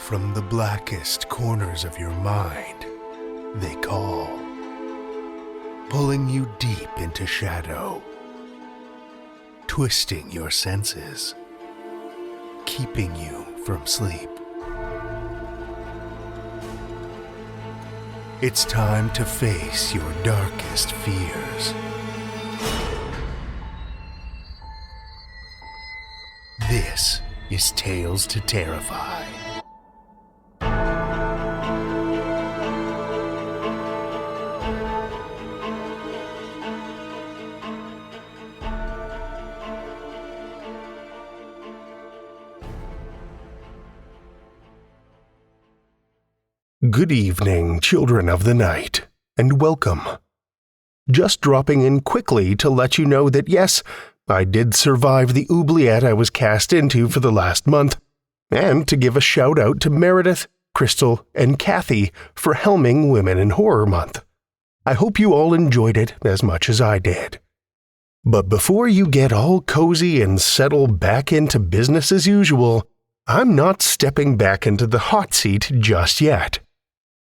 from the blackest corners of your mind, they call, pulling you deep into shadow, twisting your senses, keeping you from sleep. It's time to face your darkest fears. This is Tales to Terrify. Good evening, children of the night, and welcome. Just dropping in quickly to let you know that yes, I did survive the oubliette I was cast into for the last month, and to give a shout out to Meredith, Crystal, and Kathy for helming Women in Horror Month. I hope you all enjoyed it as much as I did. But before you get all cozy and settle back into business as usual, I'm not stepping back into the hot seat just yet.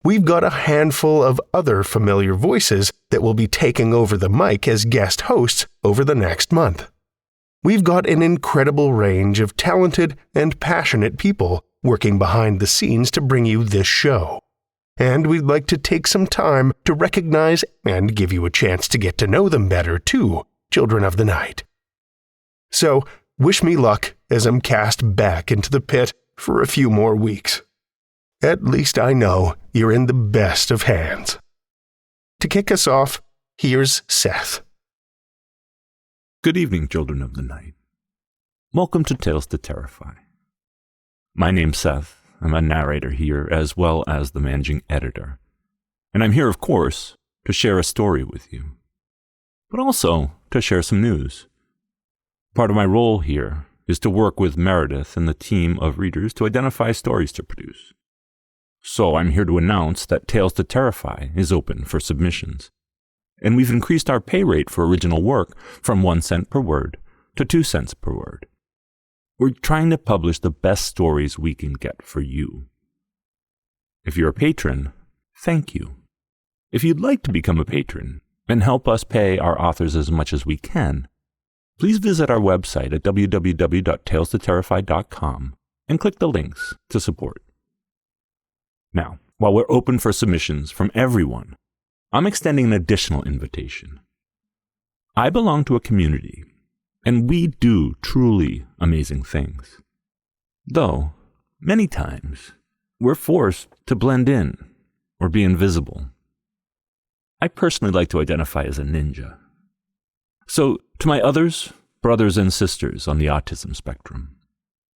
We've got a handful of other familiar voices that will be taking over the mic as guest hosts over the next month. We've got an incredible range of talented and passionate people working behind the scenes to bring you this show. And we'd like to take some time to recognize and give you a chance to get to know them better too, children of the night. So, wish me luck as I'm cast back into the pit for a few more weeks. At least I know you're in the best of hands. To kick us off, here's Seth. Good evening, children of the night. Welcome to Tales to Terrify. My name's Seth. I'm a narrator here as well as the managing editor. And I'm here, of course, to share a story with you, but also to share some news. Part of my role here is to work with Meredith and the team of readers to identify stories to produce. So I'm here to announce that Tales to Terrify is open for submissions. And we've increased our pay rate for original work from 1 cent per word to 2 cents per word. We're trying to publish the best stories we can get for you. If you're a patron, thank you. If you'd like to become a patron and help us pay our authors as much as we can, please visit our website at www.talestoterrify.com and click the links to support. Now, while we're open for submissions from everyone, I'm extending an additional invitation. I belong to a community, and we do truly amazing things. Though, many times, we're forced to blend in or be invisible. I personally like to identify as a ninja. So, to my others, brothers and sisters on the autism spectrum,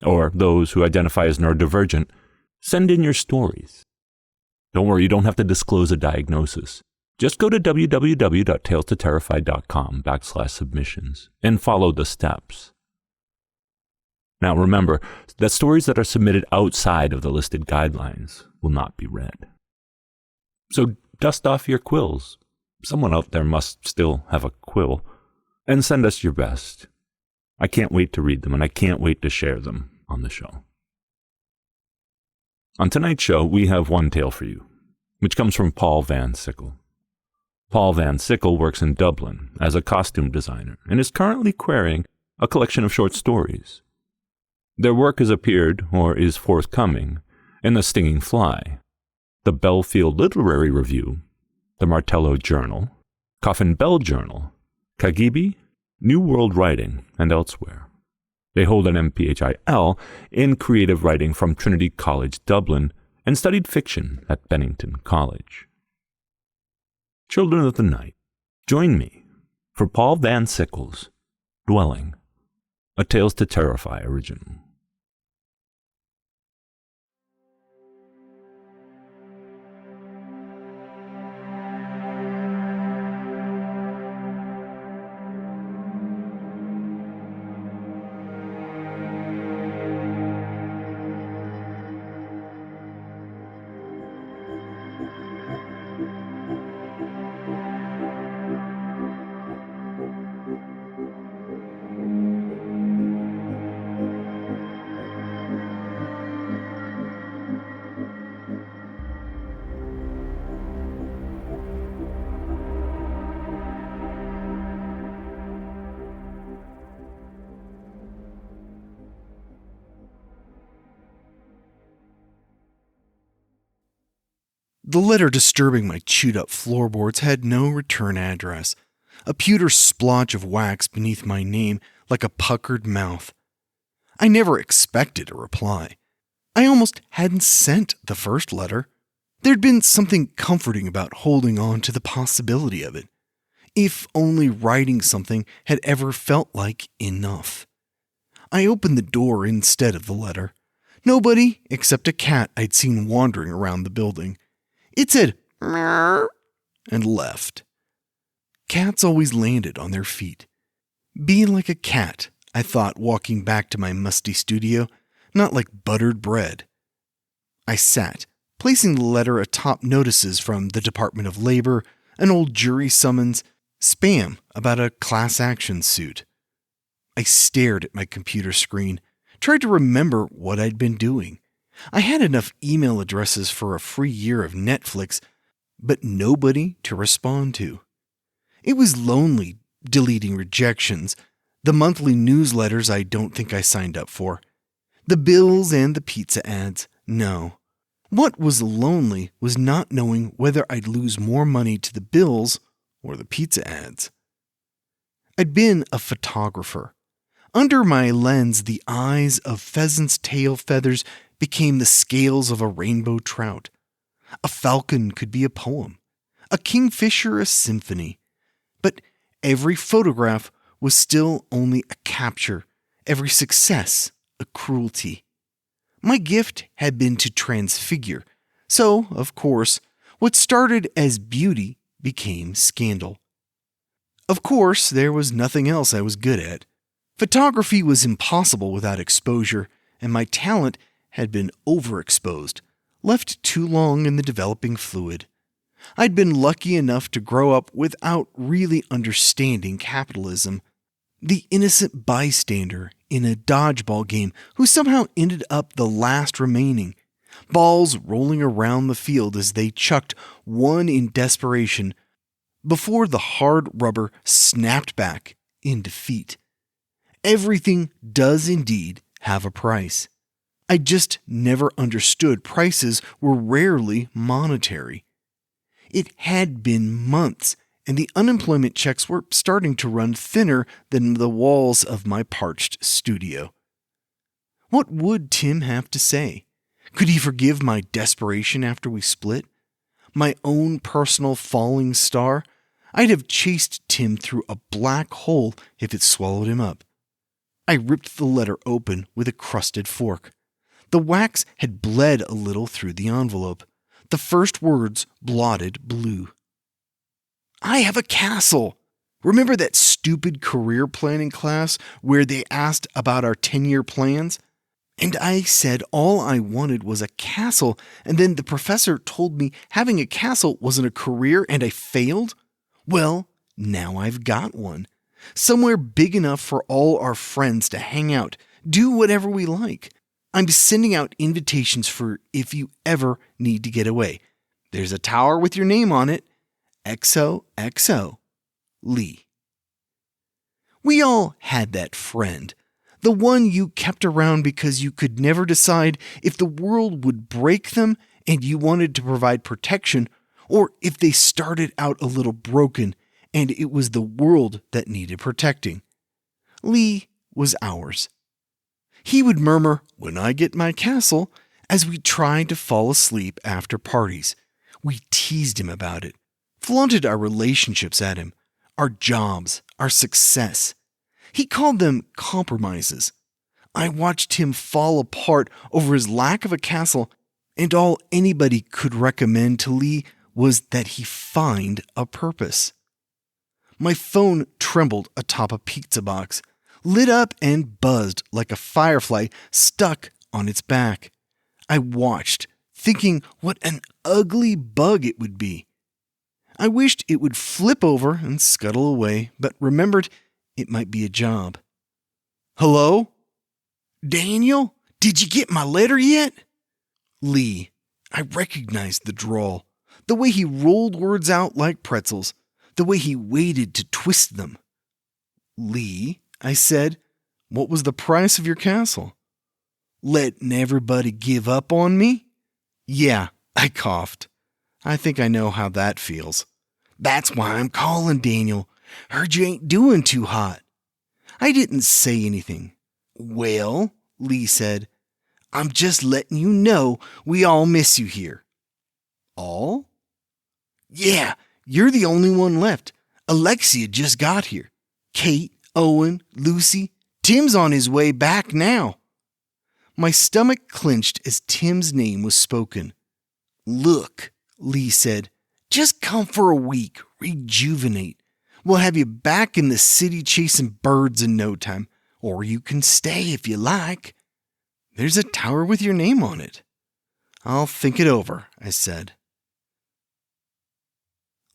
or those who identify as neurodivergent, send in your stories. Don't worry, you don't have to disclose a diagnosis. Just go to www.talestoterrify.com/submissions and follow the steps. Now remember that stories that are submitted outside of the listed guidelines will not be read. So dust off your quills. Someone out there must still have a quill. And send us your best. I can't wait to read them, and I can't wait to share them on the show. On tonight's show, we have one tale for you, which comes from Paul Van Sickle. Paul Van Sickle works in Dublin as a costume designer and is currently querying a collection of short stories. Their work has appeared, or is forthcoming, in The Stinging Fly, the Belfield Literary Review, the Martello Journal, Coffin Bell Journal, Kagibi, New World Writing, and elsewhere. They hold an MPHIL in creative writing from Trinity College, Dublin, and studied fiction at Bennington College. Children of the Night, join me for Paul Van Sickle's Dwelling, a Tales to Terrify original. The letter disturbing my chewed-up floorboards had no return address, a pewter splotch of wax beneath my name like a puckered mouth. I never expected a reply. I almost hadn't sent the first letter. There'd been something comforting about holding on to the possibility of it. If only writing something had ever felt like enough. I opened the door instead of the letter. Nobody except a cat I'd seen wandering around the building. It said, "Meow," and left. Cats always landed on their feet. Being like a cat, I thought, walking back to my musty studio, not like buttered bread. I sat, placing the letter atop notices from the Department of Labor, an old jury summons, spam about a class action suit. I stared at my computer screen, tried to remember what I'd been doing. I had enough email addresses for a free year of Netflix, but nobody to respond to. It was lonely deleting rejections, the monthly newsletters I don't think I signed up for, the bills and the pizza ads. No. What was lonely was not knowing whether I'd lose more money to the bills or the pizza ads. I'd been a photographer. Under my lens, the eyes of pheasant's tail feathers became the scales of a rainbow trout. A falcon could be a poem, a kingfisher a symphony. But every photograph was still only a capture, every success a cruelty. My gift had been to transfigure, so, of course, what started as beauty became scandal. Of course, there was nothing else I was good at. Photography was impossible without exposure, and my talent had been overexposed, left too long in the developing fluid. I'd been lucky enough to grow up without really understanding capitalism. The innocent bystander in a dodgeball game who somehow ended up the last remaining, balls rolling around the field as they chucked one in desperation before the hard rubber snapped back in defeat. Everything does indeed have a price. I just never understood prices were rarely monetary. It had been months, and the unemployment checks were starting to run thinner than the walls of my parched studio. What would Tim have to say? Could he forgive my desperation after we split? My own personal falling star? I'd have chased Tim through a black hole if it swallowed him up. I ripped the letter open with a crusted fork. The wax had bled a little through the envelope. The first words blotted blue. I have a castle. Remember that stupid career planning class where they asked about our 10-year plans? And I said all I wanted was a castle, and then the professor told me having a castle wasn't a career and I failed? Well, now I've got one. Somewhere big enough for all our friends to hang out, do whatever we like. I'm sending out invitations for if you ever need to get away. There's a tower with your name on it. XOXO, Lee. We all had that friend, the one you kept around because you could never decide if the world would break them and you wanted to provide protection, or if they started out a little broken and it was the world that needed protecting. Lee was ours. He would murmur, "When I get my castle," as we tried to fall asleep after parties. We teased him about it, flaunted our relationships at him, our jobs, our success. He called them compromises. I watched him fall apart over his lack of a castle, and all anybody could recommend to Lee was that he find a purpose. My phone trembled atop a pizza box, lit up and buzzed like a firefly stuck on its back. I watched, thinking what an ugly bug it would be. I wished it would flip over and scuttle away, but remembered it might be a job. Hello? Daniel, did you get my letter yet? Lee. I recognized the drawl, the way he rolled words out like pretzels, the way he waited to twist them. Lee, I said, what was the price of your castle? Letting everybody give up on me? Yeah, I coughed. I think I know how that feels. That's why I'm calling, Daniel. Heard you ain't doing too hot. I didn't say anything. Well, Lee said, I'm just letting you know we all miss you here. All? Yeah, you're the only one left. Alexia just got here. Kate, Owen, Lucy. Tim's on his way back now. My stomach clenched as Tim's name was spoken. Look, Lee said, just come for a week, rejuvenate. We'll have you back in the city chasing birds in no time, or you can stay if you like. There's a tower with your name on it. I'll think it over, I said.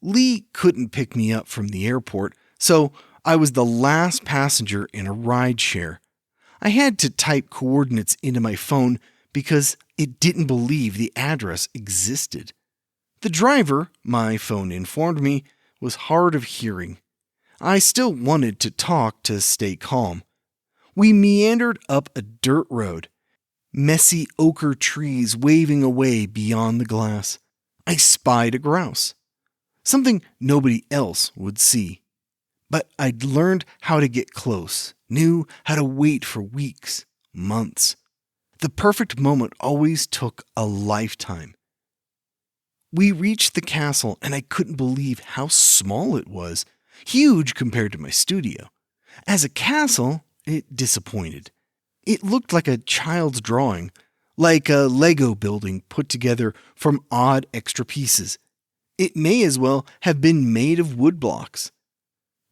Lee couldn't pick me up from the airport, so I was the last passenger in a rideshare. I had to type coordinates into my phone because it didn't believe the address existed. The driver, my phone informed me, was hard of hearing. I still wanted to talk to stay calm. We meandered up a dirt road, messy ochre trees waving away beyond the glass. I spied a grouse, something nobody else would see. But I'd learned how to get close, knew how to wait for weeks, months. The perfect moment always took a lifetime. We reached the castle, and I couldn't believe how small it was, huge compared to my studio. As a castle, it disappointed. It looked like a child's drawing, like a Lego building put together from odd extra pieces. It may as well have been made of wood blocks.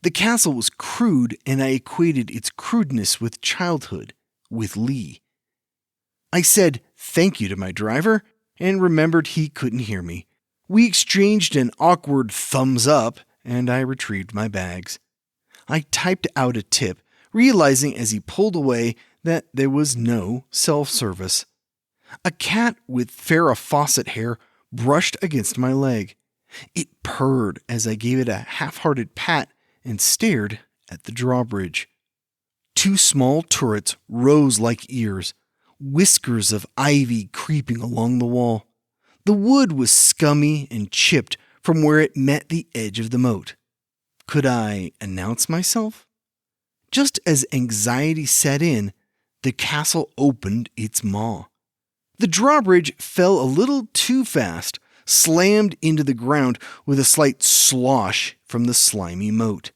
The castle was crude, and I equated its crudeness with childhood, with Lee. I said thank you to my driver and remembered he couldn't hear me. We exchanged an awkward thumbs up, and I retrieved my bags. I typed out a tip, realizing as he pulled away that there was no self-service. A cat with Farrah Fawcett hair brushed against my leg. It purred as I gave it a half-hearted pat and stared at the drawbridge. Two small turrets rose like ears, whiskers of ivy creeping along the wall. The wood was scummy and chipped from where it met the edge of the moat. Could I announce myself? Just as anxiety set in, the castle opened its maw. The drawbridge fell a little too fast, slammed into the ground with a slight slosh from the slimy moat.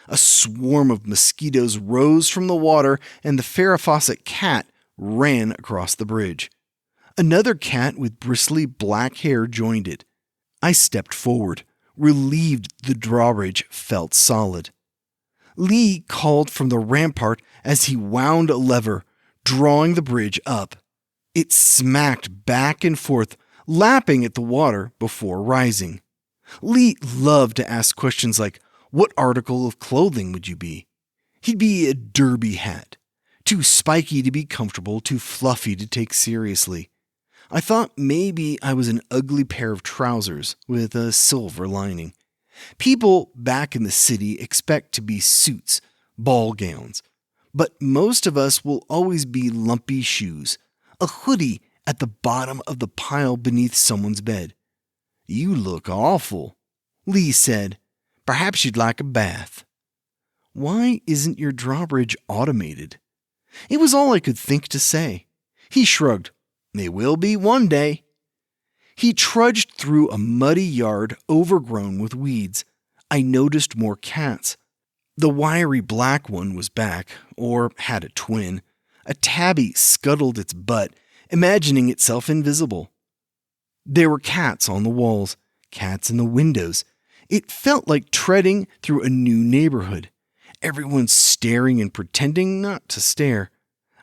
A swarm of mosquitoes rose from the water, and the Farrah Fawcett cat ran across the bridge. Another cat with bristly black hair joined it. I stepped forward, relieved the drawbridge felt solid. Lee called from the rampart as he wound a lever, drawing the bridge up. It smacked back and forth, lapping at the water before rising. Lee loved to ask questions like, what article of clothing would you be? He'd be a derby hat. Too spiky to be comfortable, too fluffy to take seriously. I thought maybe I was an ugly pair of trousers with a silver lining. People back in the city expect to be suits, ball gowns. But most of us will always be lumpy shoes, a hoodie at the bottom of the pile beneath someone's bed. You look awful, Lee said. Perhaps you'd like a bath. Why isn't your drawbridge automated? It was all I could think to say. He shrugged. They will be one day. He trudged through a muddy yard overgrown with weeds. I noticed more cats. The wiry black one was back, or had a twin. A tabby scuttled its butt, imagining itself invisible. There were cats on the walls, cats in the windows. It felt like treading through a new neighborhood. Everyone staring and pretending not to stare.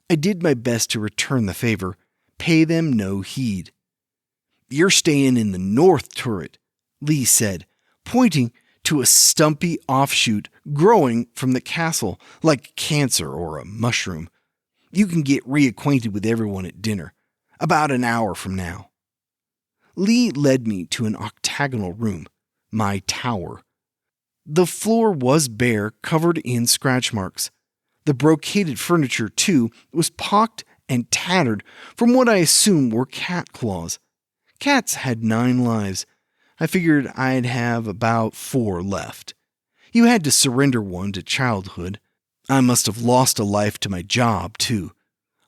I did my best to return the favor, pay them no heed. You're staying in the north turret, Lee said, pointing to a stumpy offshoot growing from the castle like cancer or a mushroom. You can get reacquainted with everyone at dinner, about an hour from now. Lee led me to an octagonal room, my tower. The floor was bare, covered in scratch marks. The brocaded furniture, too, was pocked and tattered from what I assume were cat claws. Cats had 9 lives, I figured I'd have about 4 left. You had to surrender one to childhood. I must have lost a life to my job, too.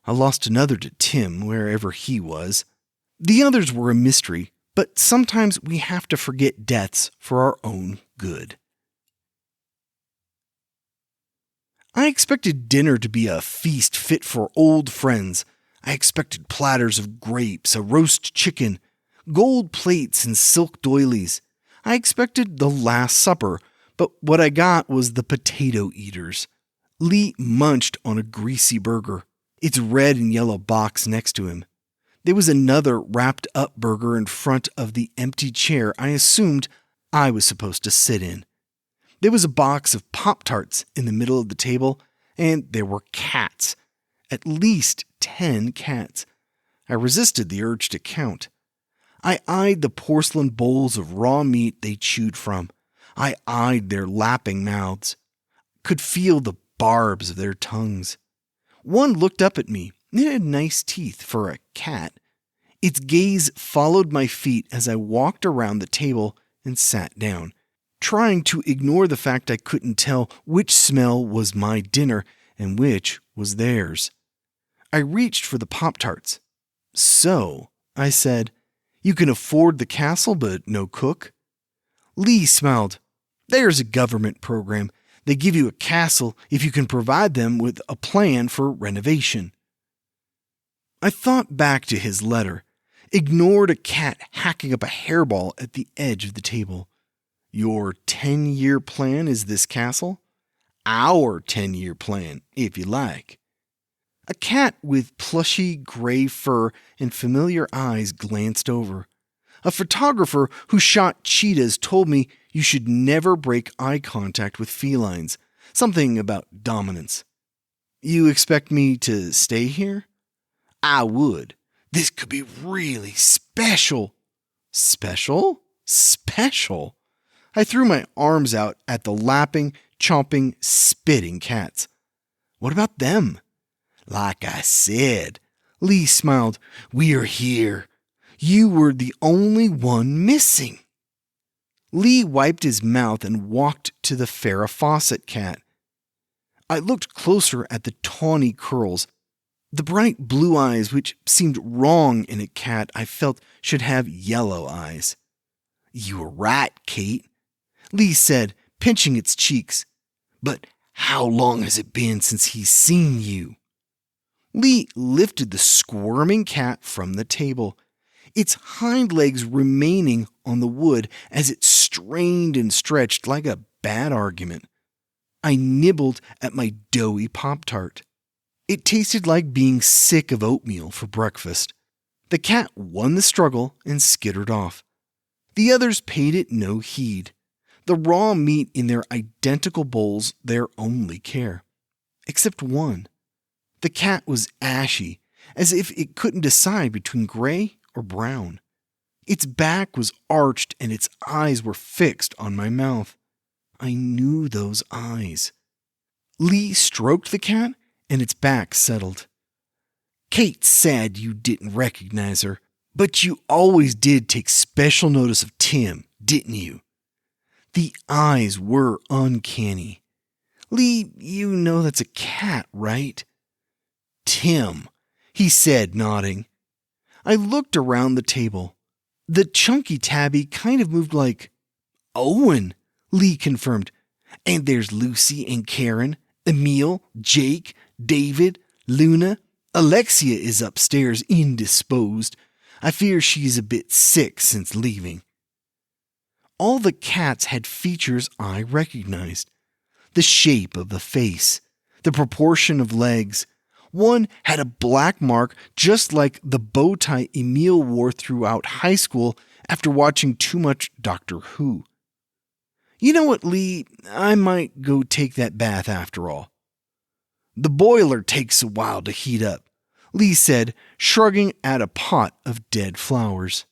I lost another to Tim, wherever he was. The others were a mystery, but sometimes we have to forget deaths for our own good. I expected dinner to be a feast fit for old friends. I expected platters of grapes, a roast chicken, gold plates and silk doilies. I expected the Last Supper, but what I got was the potato eaters. Lee munched on a greasy burger, its red and yellow box next to him. There was another wrapped-up burger in front of the empty chair I assumed I was supposed to sit in. There was a box of Pop-Tarts in the middle of the table, and there were cats. At least 10 cats. I resisted the urge to count. I eyed the porcelain bowls of raw meat they chewed from. I eyed their lapping mouths. Could feel the barbs of their tongues. One looked up at me. It had nice teeth for a cat. Its gaze followed my feet as I walked around the table and sat down, trying to ignore the fact I couldn't tell which smell was my dinner and which was theirs. I reached for the Pop-Tarts. "So," I said, "you can afford the castle but no cook?" Lee smiled. "There's a government program. They give you a castle if you can provide them with a plan for renovation." I thought back to his letter, ignored a cat hacking up a hairball at the edge of the table. "Your 10-year plan is this castle? Our 10-year plan, if you like." A cat with plushy gray fur and familiar eyes glanced over. A photographer who shot cheetahs told me you should never break eye contact with felines, something about dominance. "You expect me to stay here?" "I would. This could be really special." "Special? Special?" I threw my arms out at the lapping, chomping, spitting cats. "What about them?" "Like I said," Lee smiled, "we're here. You were the only one missing." Lee wiped his mouth and walked to the Farrah Fawcett cat. I looked closer at the tawny curls, the bright blue eyes which seemed wrong in a cat I felt should have yellow eyes. "You were right, Kate," Lee said, pinching its cheeks. "But how long has it been since he's seen you?" Lee lifted the squirming cat from the table, its hind legs remaining on the wood as it strained and stretched like a bad argument. I nibbled at my doughy Pop-Tart. It tasted like being sick of oatmeal for breakfast. The cat won the struggle and skittered off. The others paid it no heed. The raw meat in their identical bowls their only care. Except one. The cat was ashy, as if it couldn't decide between gray or brown. Its back was arched and its eyes were fixed on my mouth. I knew those eyes. Lee stroked the cat and its back settled. "Kate said you didn't recognize her, but you always did take special notice of Tim, didn't you?" The eyes were uncanny. "Lee, you know that's a cat, right?" "Tim," he said, nodding. I looked around the table. The chunky tabby kind of moved like Owen, Lee confirmed. "And there's Lucy and Karen, Emil, Jake, David, Luna. Alexia is upstairs indisposed. I fear she's a bit sick since leaving." All the cats had features I recognized. The shape of the face, the proportion of legs. One had a black mark just like the bow tie Emil wore throughout high school after watching too much Doctor Who. "You know what, Lee? I might go take that bath after all." "The boiler takes a while to heat up," Lee said, shrugging at a pot of dead flowers.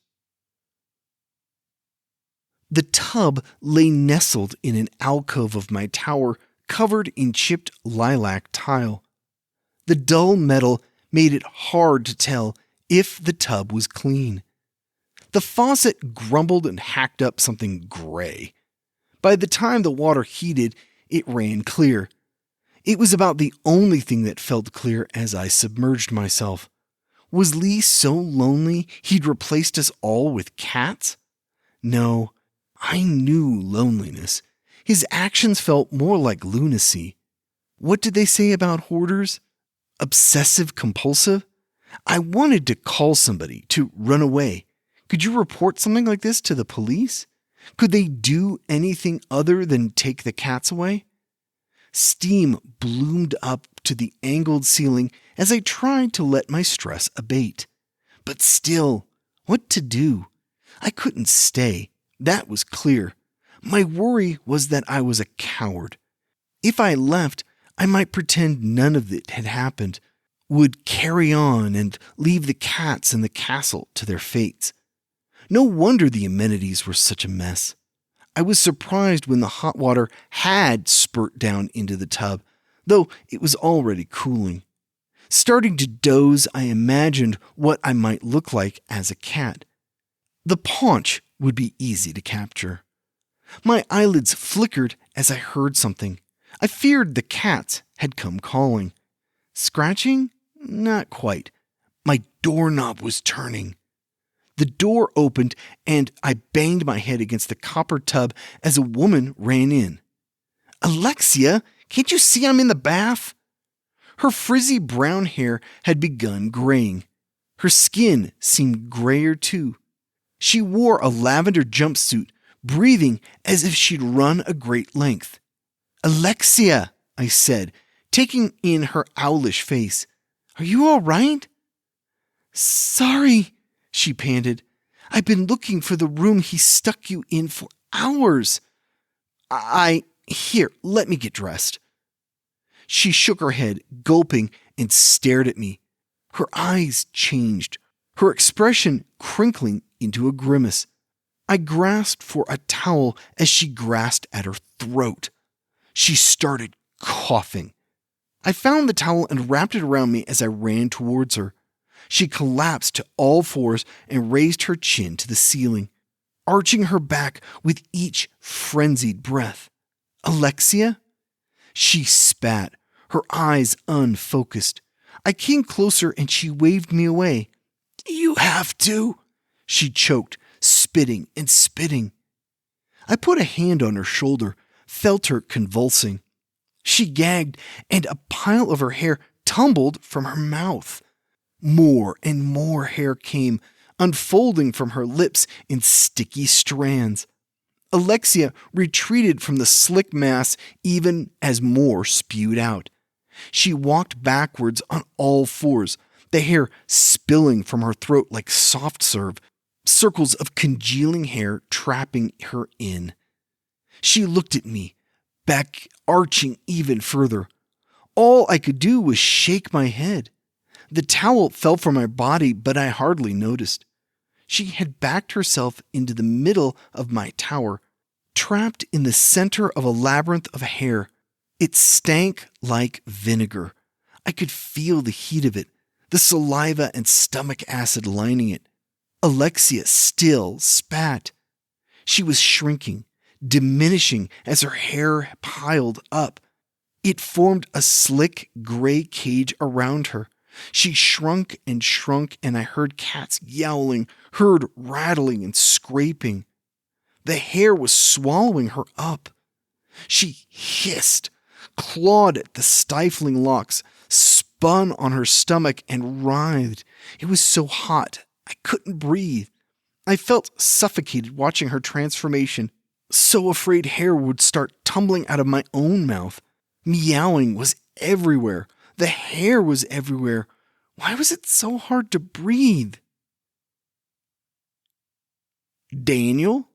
The tub lay nestled in an alcove of my tower covered in chipped lilac tile. The dull metal made it hard to tell if the tub was clean. The faucet grumbled and hacked up something gray. By the time the water heated, it ran clear. It was about the only thing that felt clear as I submerged myself. Was Lee so lonely he'd replaced us all with cats? No, I knew loneliness. His actions felt more like lunacy. What did they say about hoarders? Obsessive compulsive? I wanted to call somebody, to run away. Could you report something like this to the police? Could they do anything other than take the cats away? Steam bloomed up to the angled ceiling as I tried to let my stress abate. But still, what to do? I couldn't stay. That was clear. My worry was that I was a coward. If I left, I might pretend none of it had happened, would carry on and leave the cats in the castle to their fates. No wonder the amenities were such a mess. I was surprised when the hot water had spurt down into the tub, though it was already cooling. Starting to doze, I imagined what I might look like as a cat. The paunch would be easy to capture. My eyelids flickered as I heard something. I feared the cats had come calling. Scratching? Not quite. My doorknob was turning. The door opened and I banged my head against the copper tub as a woman ran in. "Alexia, can't you see I'm in the bath?" Her frizzy brown hair had begun graying. Her skin seemed grayer too. She wore a lavender jumpsuit, breathing as if she'd run a great length. "Alexia," I said, taking in her owlish face. "Are you all right?" "Sorry," she panted. "I've been looking for the room he stuck you in for hours." Here, let me get dressed." She shook her head, gulping, and stared at me. Her eyes changed, her expression crinkling into a grimace. I grasped for a towel as she grasped at her throat. She started coughing. I found the towel and wrapped it around me as I ran towards her. She collapsed to all fours and raised her chin to the ceiling, arching her back with each frenzied breath. "Alexia?" She spat, her eyes unfocused. I came closer and she waved me away. "You have to," she choked, spitting and spitting. I put a hand on her shoulder, felt her convulsing. She gagged, and a pile of her hair tumbled from her mouth. More and more hair came, unfolding from her lips in sticky strands. Alexia retreated from the slick mass even as more spewed out. She walked backwards on all fours, the hair spilling from her throat like soft serve, circles of congealing hair trapping her in. She looked at me, back arching even further. All I could do was shake my head. The towel fell from my body, but I hardly noticed. She had backed herself into the middle of my tower, trapped in the center of a labyrinth of hair. It stank like vinegar. I could feel the heat of it, the saliva and stomach acid lining it. Alexia still spat. She was shrinking, diminishing as her hair piled up. It formed a slick gray cage around her. She shrunk, and I heard cats yowling, heard rattling and scraping. The hair was swallowing her up. She hissed, clawed at the stifling locks, spun on her stomach and writhed. It was so hot, I couldn't breathe. I felt suffocated watching her transformation, so afraid hair would start tumbling out of my own mouth. Meowing was everywhere. The hair was everywhere. Why was it so hard to breathe? "Daniel?"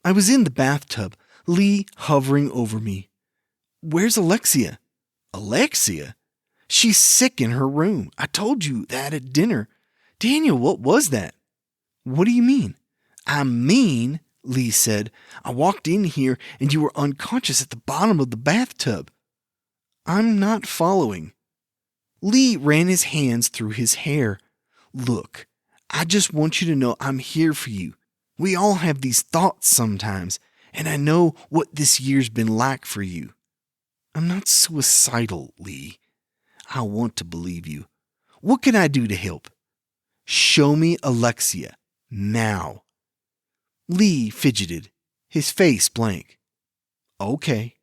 I was in the bathtub, Lee hovering over me. "Where's Alexia?" "Alexia? She's sick in her room. I told you that at dinner." "Daniel, what was that?" "What do you mean?" "I mean," Lee said, "I walked in here and you were unconscious at the bottom of the bathtub." "I'm not following." Lee ran his hands through his hair. "Look, I just want you to know I'm here for you. We all have these thoughts sometimes, and I know what this year's been like for you. I'm not suicidal, Lee. I want to believe you. What can I do to help? Show me Alexia, now. Lee fidgeted, his face blank. Okay.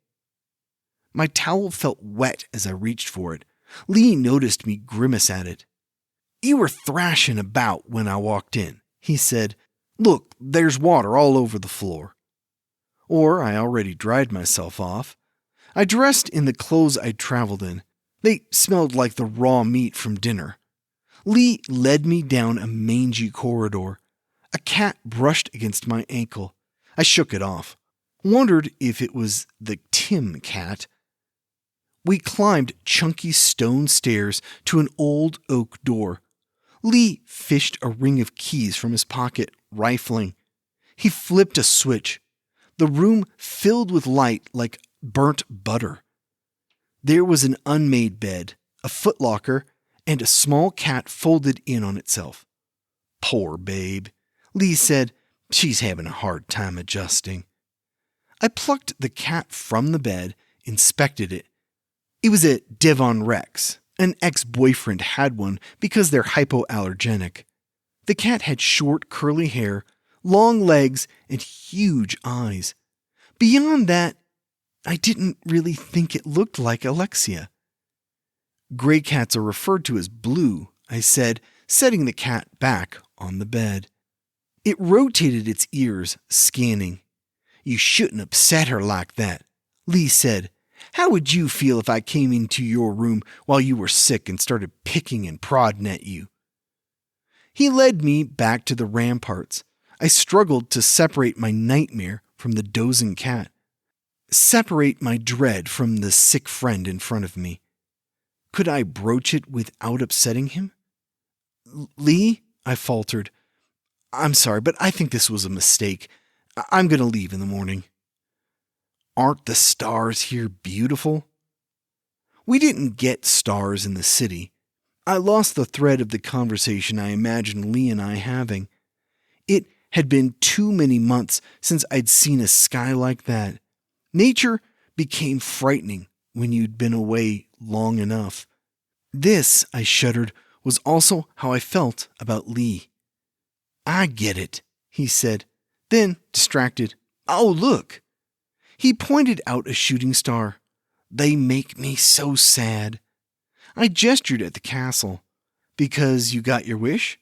My towel felt wet as I reached for it. Lee noticed me grimace at it. You were thrashing about when I walked in, he said. Look, there's water all over the floor. Or I already dried myself off. I dressed in the clothes I'd traveled in. They smelled like the raw meat from dinner. Lee led me down a mangy corridor. A cat brushed against my ankle. I shook it off. Wondered if it was the Tim cat. We climbed chunky stone stairs to an old oak door. Lee fished a ring of keys from his pocket, rifling. He flipped a switch. The room filled with light like burnt butter. There was an unmade bed, a footlocker, and a small cat folded in on itself. Poor babe, Lee said. She's having a hard time adjusting. I plucked the cat from the bed, inspected it. It was a Devon Rex. An ex-boyfriend had one because they're hypoallergenic. The cat had short, curly hair, long legs, and huge eyes. Beyond that, I didn't really think it looked like Alexia. Gray cats are referred to as blue, I said, setting the cat back on the bed. It rotated its ears, scanning. You shouldn't upset her like that, Lee said. How would you feel if I came into your room while you were sick and started picking and prodding at you? He led me back to the ramparts. I struggled to separate my nightmare from the dozing cat. Separate my dread from the sick friend in front of me. Could I broach it without upsetting him? Lee, I faltered. I'm sorry, but I think this was a mistake. I'm going to leave in the morning. Aren't the stars here beautiful? We didn't get stars in the city. I lost the thread of the conversation I imagined Lee and I having. It had been too many months since I'd seen a sky like that. Nature became frightening when you'd been away long enough. This, I shuddered, was also how I felt about Lee. I get it, he said. Then, distracted, oh, look. He pointed out a shooting star. They make me so sad. I gestured at the castle. Because you got your wish?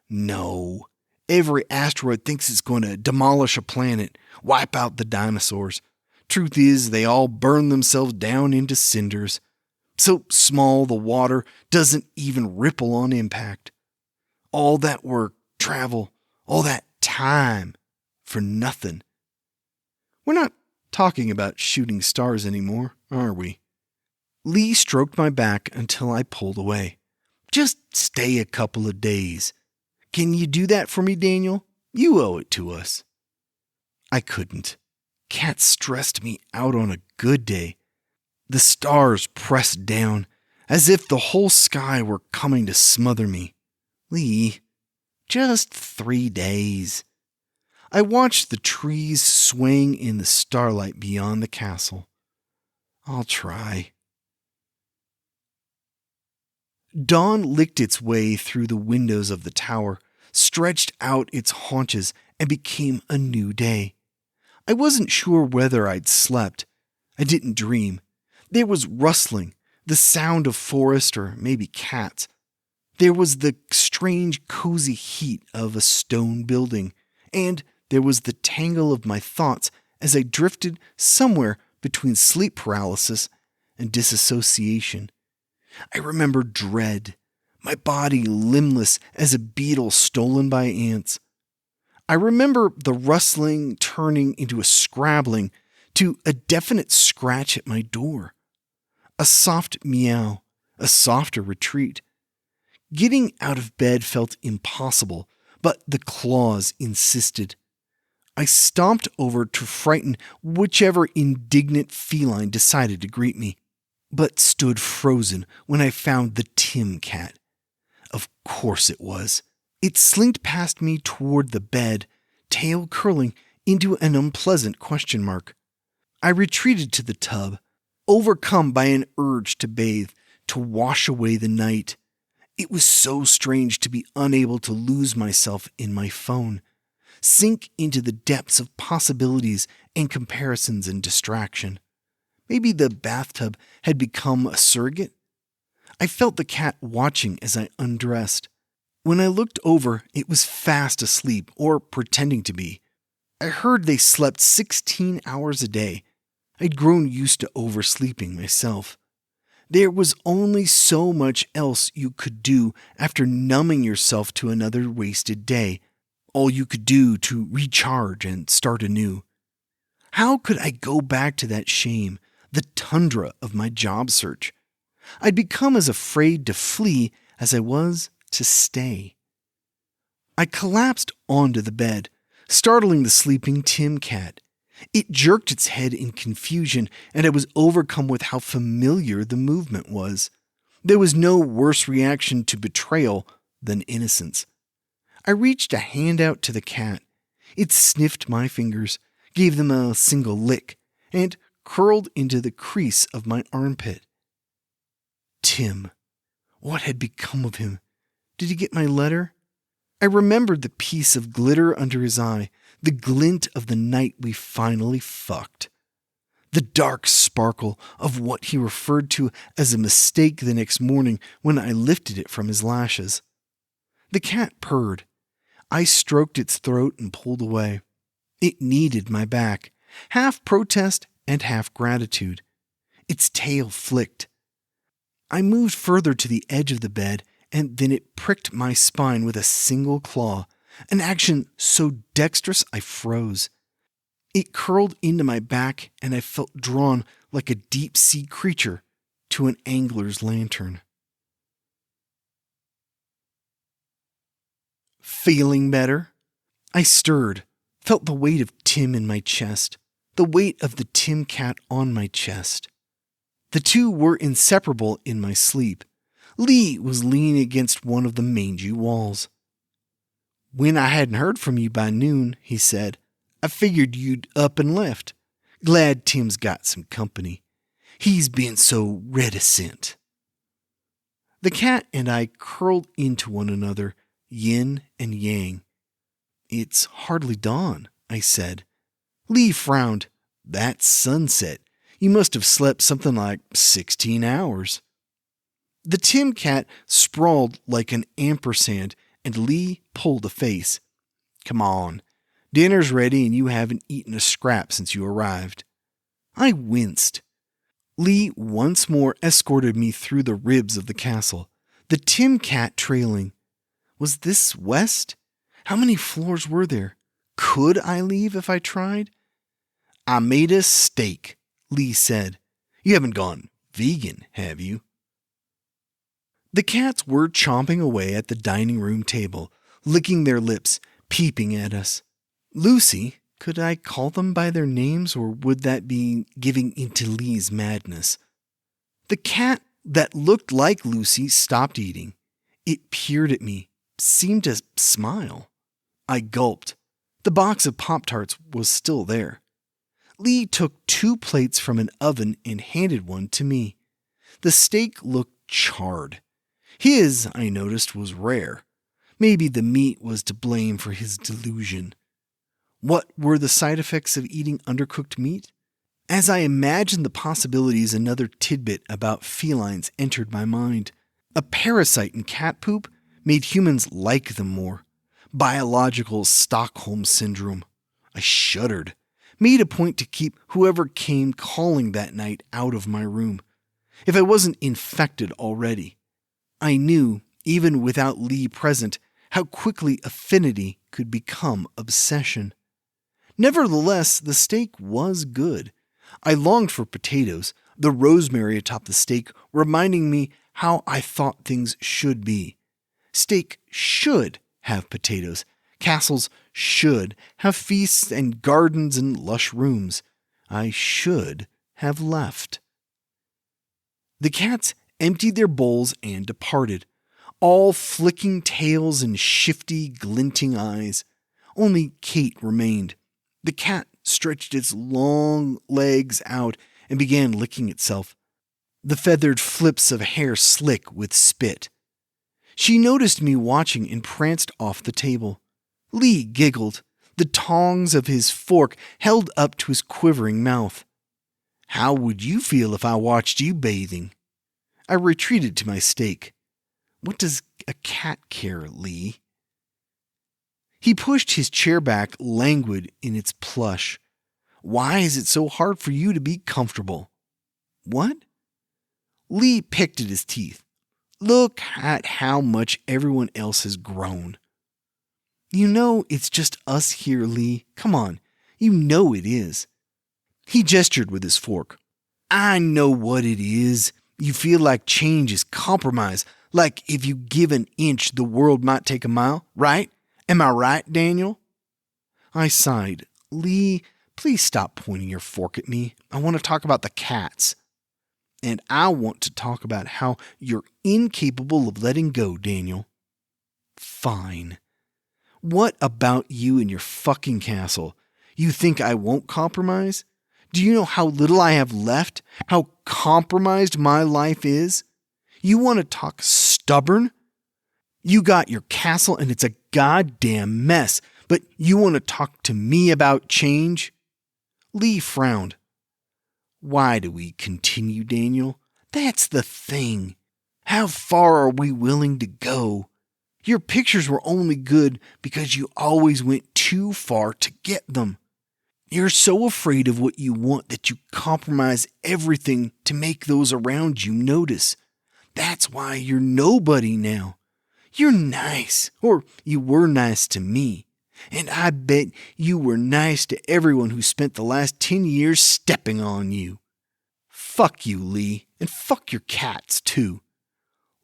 No. Every asteroid thinks it's going to demolish a planet, wipe out the dinosaurs. Truth is, they all burn themselves down into cinders. So small the water doesn't even ripple on impact. All that work, travel, all that time for nothing. We're not talking about shooting stars anymore, are we? Lee stroked my back until I pulled away. Just stay a couple of days. Can you do that for me, Daniel? You owe it to us. I couldn't. Cats stressed me out on a good day. The stars pressed down, as if the whole sky were coming to smother me. Lee, just 3 days. I watched the trees swaying in the starlight beyond the castle. I'll try. Dawn licked its way through the windows of the tower, stretched out its haunches, and became a new day. I wasn't sure whether I'd slept. I didn't dream. There was rustling, the sound of forest or maybe cats. There was the strange, cozy heat of a stone building, and there was the tangle of my thoughts as I drifted somewhere between sleep paralysis and disassociation. I remember dread, my body limbless as a beetle stolen by ants. I remember the rustling turning into a scrabbling to a definite scratch at my door. A soft meow, a softer retreat. Getting out of bed felt impossible, but the claws insisted. I stomped over to frighten whichever indignant feline decided to greet me, but stood frozen when I found the Tim cat. Of course it was. It slinked past me toward the bed, tail curling into an unpleasant question mark. I retreated to the tub, overcome by an urge to bathe, to wash away the night. It was so strange to be unable to lose myself in my phone, sink into the depths of possibilities and comparisons and distraction. Maybe the bathtub had become a surrogate. I felt the cat watching as I undressed. When I looked over, it was fast asleep, or pretending to be. I heard they slept 16 hours a day. I'd grown used to oversleeping myself. There was only so much else you could do after numbing yourself to another wasted day, all you could do to recharge and start anew. How could I go back to that shame, the tundra of my job search? I'd become as afraid to flee as I was to stay. I collapsed onto the bed, startling the sleeping Tim cat. It jerked its head in confusion, and I was overcome with how familiar the movement was. There was no worse reaction to betrayal than innocence. I reached a hand out to the cat. It sniffed my fingers, gave them a single lick, and curled into the crease of my armpit. Tim. What had become of him? Did he get my letter? I remembered the piece of glitter under his eye, the glint of the night we finally fucked. The dark sparkle of what he referred to as a mistake the next morning when I lifted it from his lashes. The cat purred. I stroked its throat and pulled away. It needed my back, half protest and half gratitude. Its tail flicked. I moved further to the edge of the bed, and then it pricked my spine with a single claw, an action so dexterous I froze. It curled into my back, and I felt drawn like a deep-sea creature to an angler's lantern. Feeling better? I stirred, felt the weight of Tim in my chest, the weight of the Tim cat on my chest. The two were inseparable in my sleep. Lee was leaning against one of the mangy walls. "When I hadn't heard from you by noon," he said, "I figured you'd up and left. Glad Tim's got some company. He's been so reticent." The cat and I curled into one another, yin and yang. "It's hardly dawn," I said. Lee frowned. "That's sunset. You must have slept something like 16 hours. The Tim cat sprawled like an ampersand, and Lee pulled a face. "Come on. Dinner's ready and you haven't eaten a scrap since you arrived." I winced. Lee once more escorted me through the ribs of the castle, the Tim cat trailing. Was this west? How many floors were there? Could I leave if I tried? "I made a steak," Lee said. "You haven't gone vegan, have you?" The cats were chomping away at the dining room table, licking their lips, peeping at us. Lucy, could I call them by their names, or would that be giving into Lee's madness? The cat that looked like Lucy stopped eating. It peered at me, seemed to smile. I gulped. The box of Pop-Tarts was still there. Lee took 2 plates from an oven and handed one to me. The steak looked charred. His, I noticed, was rare. Maybe the meat was to blame for his delusion. What were the side effects of eating undercooked meat? As I imagined the possibilities, another tidbit about felines entered my mind. A parasite in cat poop made humans like them more. Biological Stockholm Syndrome. I shuddered. Made a point to keep whoever came calling that night out of my room. If I wasn't infected already. I knew, even without Lee present, how quickly affinity could become obsession. Nevertheless, the steak was good. I longed for potatoes, the rosemary atop the steak reminding me how I thought things should be. Steak should have potatoes. Castles should have feasts and gardens and lush rooms. I should have left. The cats emptied their bowls and departed. all flicking tails and shifty, glinting eyes. Only Kate remained. The cat stretched its long legs out and began licking itself, the feathered flips of hair slick with spit. She noticed me watching and pranced off the table. Lee giggled, the tongs of his fork held up to his quivering mouth. How would you feel if I watched you bathing? I retreated to my steak. What does a cat care, Lee? He pushed his chair back, languid in its plush. Why is it so hard for you to be comfortable? What? Lee picked at his teeth. Look at how much everyone else has grown. You know it's just us here, Lee. Come on, you know it is. He gestured with his fork. I know what it is. You feel like change is compromise, like if you give an inch, the world might take a mile, right? Am I right, Daniel? I sighed. Lee, please stop pointing your fork at me. I want to talk about the cats. And I want to talk about how you're incapable of letting go, Daniel. Fine. What about you and your fucking castle? You think I won't compromise? Do you know how little I have left? How compromised my life is? You want to talk stubborn? You got your castle and it's a goddamn mess, but you want to talk to me about change? Lee frowned. Why do we continue, Daniel? That's the thing. How far are we willing to go? Your pictures were only good because you always went too far to get them. You're so afraid of what you want that you compromise everything to make those around you notice. That's why you're nobody now. You're nice, or you were nice to me. And I bet you were nice to everyone who spent the last 10 years stepping on you. Fuck you, Lee, and fuck your cats, too.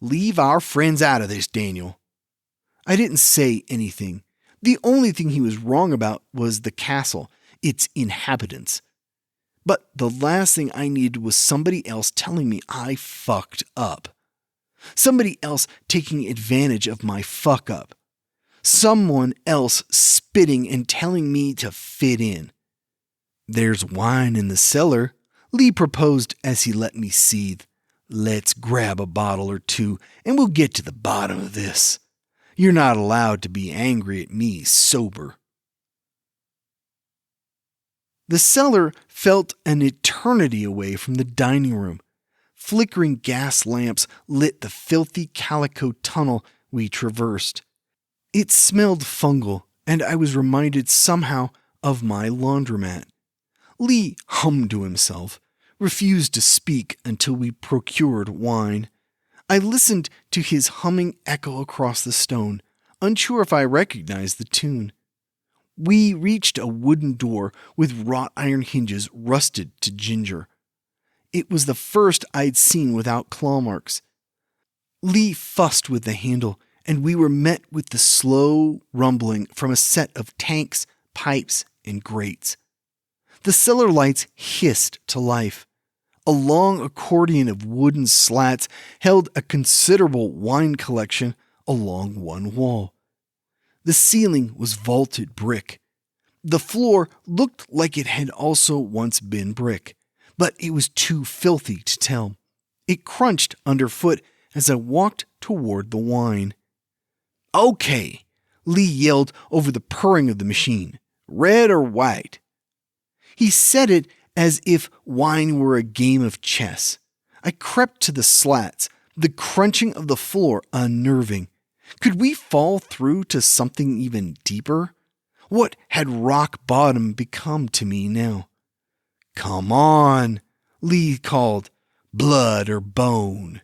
Leave our friends out of this, Daniel. I didn't say anything. The only thing he was wrong about was the castle, its inhabitants. But the last thing I needed was somebody else telling me I fucked up. Somebody else taking advantage of my fuck up. Someone else spitting and telling me to fit in. There's wine in the cellar, Lee proposed as he let me seethe. Let's grab a bottle or two and we'll get to the bottom of this. You're not allowed to be angry at me sober. The cellar felt an eternity away from the dining room. Flickering gas lamps lit the filthy calico tunnel we traversed. It smelled fungal, and I was reminded somehow of my laundromat. Lee hummed to himself, refused to speak until we procured wine. I listened to his humming echo across the stone, unsure if I recognized the tune. We reached a wooden door with wrought iron hinges rusted to ginger. It was the first I'd seen without claw marks. Lee fussed with the handle, and we were met with the slow rumbling from a set of tanks, pipes, and grates. The cellar lights hissed to life. A long accordion of wooden slats held a considerable wine collection along one wall. The ceiling was vaulted brick. The floor looked like it had also once been brick, but it was too filthy to tell. It crunched underfoot as I walked toward the wine. Okay, Lee yelled over the purring of the machine. Red or white? He said it as if wine were a game of chess. I crept to the slats, the crunching of the floor unnerving. Could we fall through to something even deeper? What had rock bottom become to me now? Come on, Lee called. Blood or bone?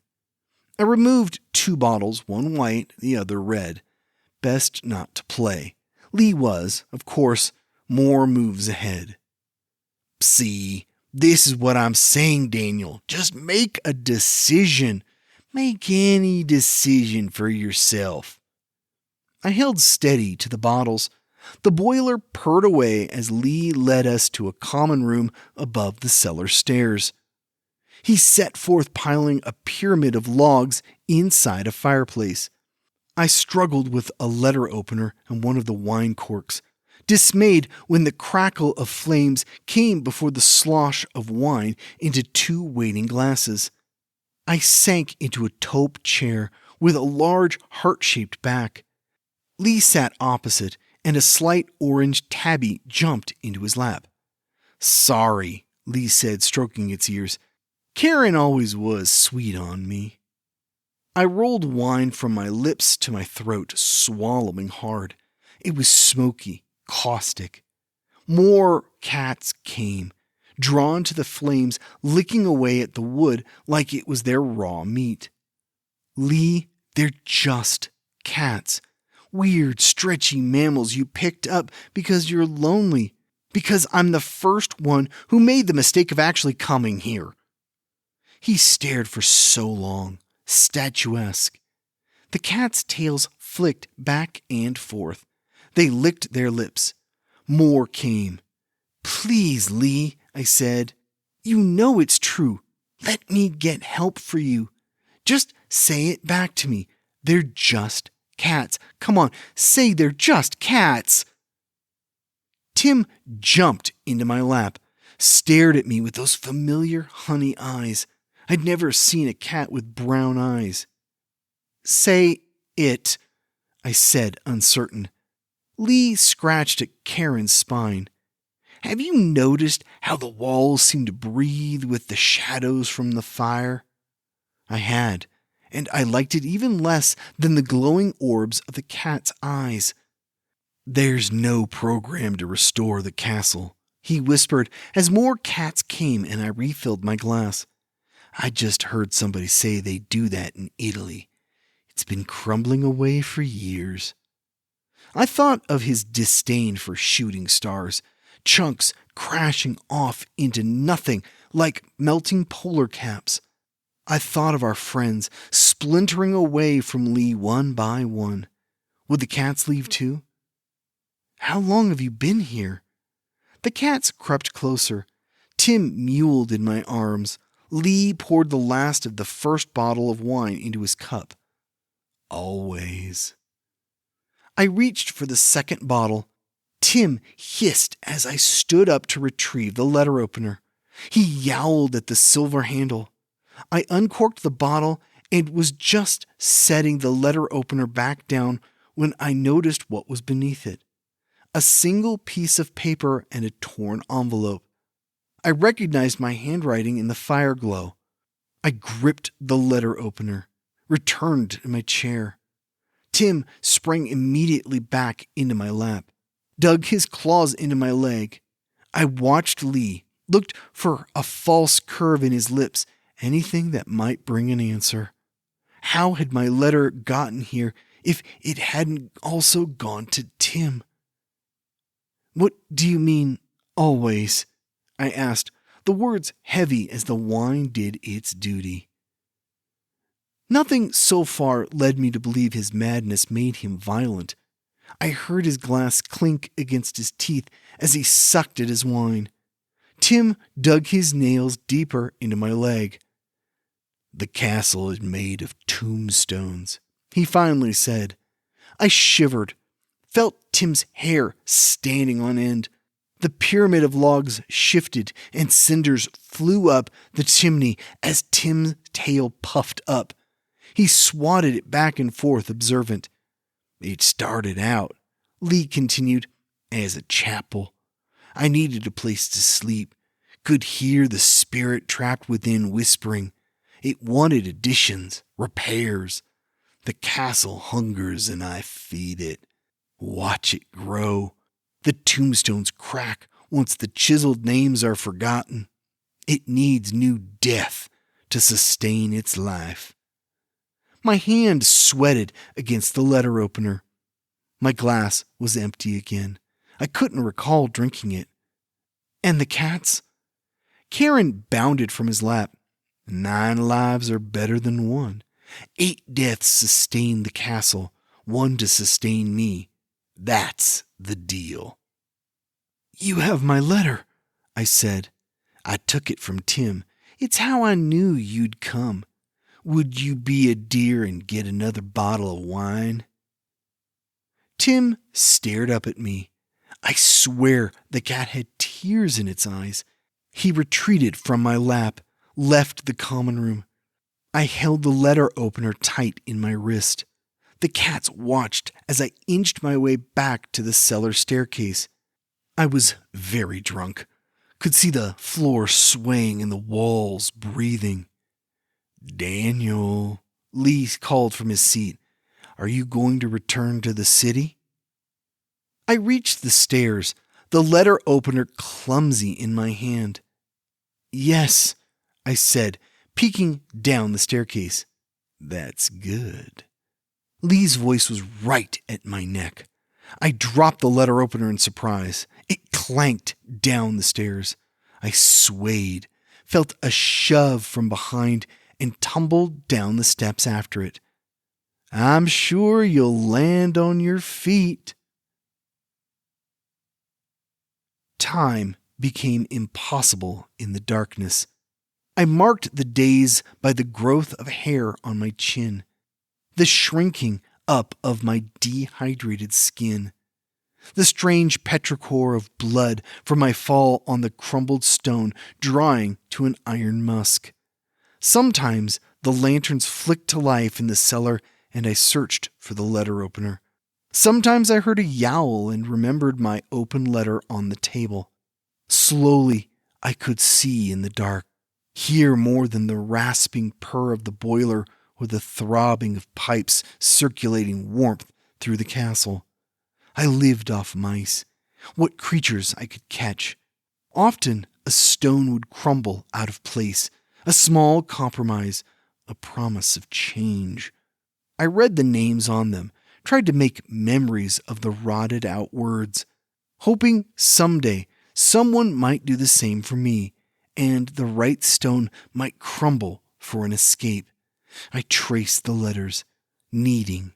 I removed 2 bottles, one white, the other red. Best not to play. Lee was, of course, more moves ahead. See, this is what I'm saying, Daniel. Just make a decision. Make any decision for yourself. I held steady to the bottles. The boiler purred away as Lee led us to a common room above the cellar stairs. He set forth piling a pyramid of logs inside a fireplace. I struggled with a letter opener and one of the wine corks, dismayed when the crackle of flames came before the slosh of wine into 2 waiting glasses. I sank into a taupe chair with a large heart-shaped back. Lee sat opposite, and a slight orange tabby jumped into his lap. "Sorry," Lee said, stroking its ears. "Karen always was sweet on me." I rolled wine from my lips to my throat, swallowing hard. It was smoky, caustic. More cats came, drawn to the flames, licking away at the wood like it was their raw meat. "Lee, they're just cats. Weird, stretchy mammals you picked up because you're lonely, because I'm the first one who made the mistake of actually coming here." He stared for so long, statuesque. The cats' tails flicked back and forth. They licked their lips. More came. "Please, Lee," I said. "You know it's true. Let me get help for you. Just say it back to me. They're just cats. Come on, say they're just cats." Tim jumped into my lap, stared at me with those familiar honey eyes. I'd never seen a cat with brown eyes. "Say it," I said, uncertain. Lee scratched at Karen's spine. "Have you noticed how the walls seem to breathe with the shadows from the fire?" I had, and I liked it even less than the glowing orbs of the cat's eyes. "There's no program to restore the castle," he whispered as more cats came and I refilled my glass. "I just heard somebody say they do that in Italy. It's been crumbling away for years." I thought of his disdain for shooting stars, chunks crashing off into nothing like melting polar caps. I thought of our friends splintering away from Lee one by one. Would the cats leave too? "How long have you been here?" The cats crept closer. Tim mewled in my arms. Lee poured the last of the first bottle of wine into his cup. "Always." I reached for the second bottle. Tim hissed as I stood up to retrieve the letter opener. He yowled at the silver handle. I uncorked the bottle and was just setting the letter opener back down when I noticed what was beneath it. A single piece of paper and a torn envelope. I recognized my handwriting in the fire glow. I gripped the letter opener, returned to my chair. Tim sprang immediately back into my lap, dug his claws into my leg. I watched Lee, looked for a false curve in his lips, anything that might bring an answer. How had my letter gotten here if it hadn't also gone to Tim? "What do you mean, always?" I asked, the words heavy as the wine did its duty. Nothing so far led me to believe his madness made him violent. I heard his glass clink against his teeth as he sucked at his wine. Tim dug his nails deeper into my leg. "The castle is made of tombstones," he finally said. I shivered, felt Tim's hair standing on end. The pyramid of logs shifted and cinders flew up the chimney as Tim's tail puffed up. He swatted it back and forth, observant. "It started out," Lee continued, "as a chapel. I needed a place to sleep, could hear the spirit trapped within whispering. It wanted additions, repairs. The castle hungers and I feed it. Watch it grow. The tombstones crack once the chiseled names are forgotten. It needs new death to sustain its life." My hand sweated against the letter opener. My glass was empty again. I couldn't recall drinking it. "And the cats?" Karen bounded from his lap. 9 lives are better than 1. 8 deaths sustain the castle, 1 to sustain me. That's the deal." "You have my letter," I said. "I took it from Tim. It's how I knew you'd come. Would you be a dear and get another bottle of wine? Tim stared up at me. I swear the cat had tears in its eyes. He retreated from my lap, left the common room. I held the letter opener tight in my wrist. The cats watched as I inched my way back to the cellar staircase. I was very drunk. Could see the floor swaying and the walls breathing. "Daniel," Lee called from his seat. "Are you going to return to the city?" I reached the stairs, the letter opener clumsy in my hand. "Yes," I said, peeking down the staircase. "That's good." Lee's voice was right at my neck. I dropped the letter opener in surprise. It clanked down the stairs. I swayed, felt a shove from behind, and tumbled down the steps after it. "I'm sure you'll land on your feet." Time became impossible in the darkness. I marked the days by the growth of hair on my chin, the shrinking up of my dehydrated skin, the strange petrichor of blood from my fall on the crumbled stone drying to an iron musk. Sometimes the lanterns flicked to life in the cellar and I searched for the letter opener. Sometimes I heard a yowl and remembered my open letter on the table. Slowly, I could see in the dark, hear more than the rasping purr of the boiler or the throbbing of pipes circulating warmth through the castle. I lived off mice, what creatures I could catch. Often a stone would crumble out of place, a small compromise, a promise of change. I read the names on them, tried to make memories of the rotted out words, hoping someday someone might do the same for me, and the right stone might crumble for an escape. I traced the letters, needing.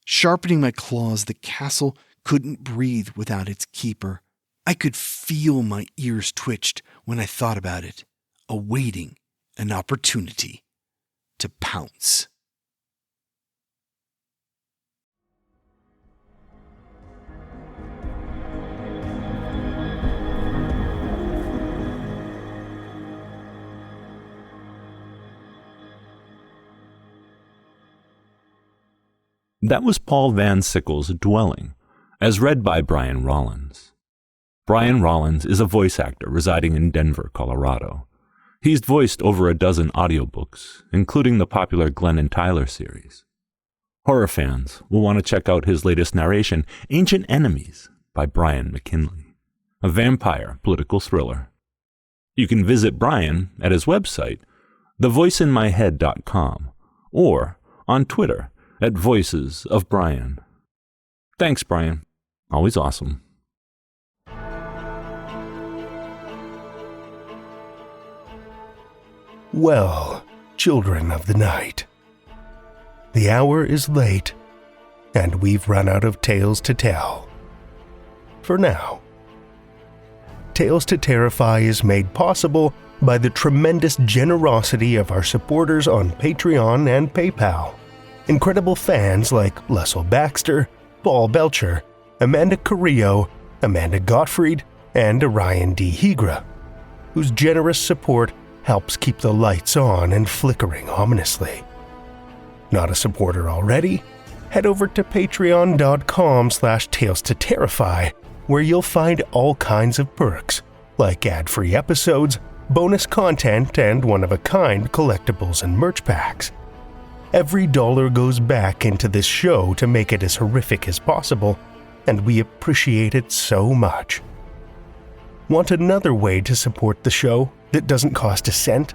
Sharpening my claws, the castle couldn't breathe without its keeper. I could feel my ears twitched when I thought about it, awaiting an opportunity to pounce. That was Paul Van Sickle's Dwelling, as read by Brian Rollins. Brian Rollins is a voice actor residing in Denver, Colorado. He's voiced over a dozen audiobooks, including the popular Glenn and Tyler series. Horror fans will want to check out his latest narration, Ancient Enemies, by Brian McKinley, a vampire political thriller. You can visit Brian at his website, thevoiceinmyhead.com, or on Twitter at Voices of Brian. Thanks, Brian. Always awesome. Well, children of the night, the hour is late, and we've run out of tales to tell. For now. Tales to Terrify is made possible by the tremendous generosity of our supporters on Patreon and PayPal. Incredible fans like Lestle Baxter, Paul Belcher, Amanda Carrillo, Amanda Gottfried, and Orion D. Hegre, whose generous support helps keep the lights on and flickering ominously. Not a supporter already? Head over to patreon.com/Tales to Terrify, where you'll find all kinds of perks, like ad-free episodes, bonus content, and one-of-a-kind collectibles and merch packs. Every dollar goes back into this show to make it as horrific as possible, and we appreciate it so much. Want another way to support the show that doesn't cost a cent?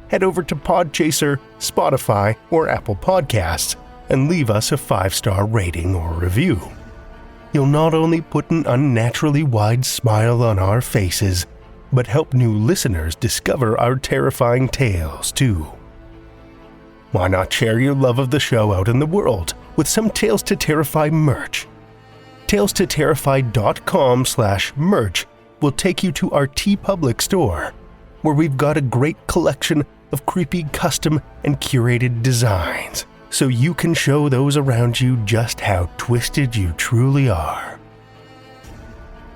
Head over to Podchaser, Spotify, or Apple Podcasts and leave us a 5-star rating or review. You'll not only put an unnaturally wide smile on our faces, but help new listeners discover our terrifying tales too. Why not share your love of the show out in the world with some Tales to Terrify merch? TalesToTerrify.com/merch will take you to our TeePublic store, where we've got a great collection of creepy custom and curated designs, so you can show those around you just how twisted you truly are.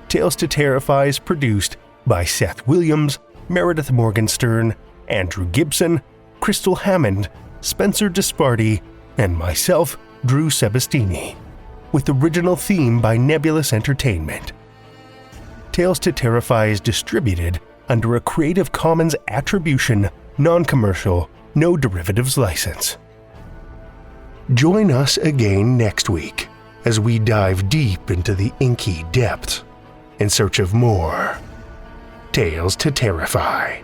Tales to Terrify is produced by Seth Williams, Meredith Morgenstern, Andrew Gibson, Crystal Hammond, Spencer Disparty, and myself, Drew Sebastini, with original theme by Nebulous Entertainment. Tales to Terrify is distributed under a Creative Commons Attribution, Non-Commercial, No Derivatives license. Join us again next week as we dive deep into the inky depths in search of more Tales to Terrify.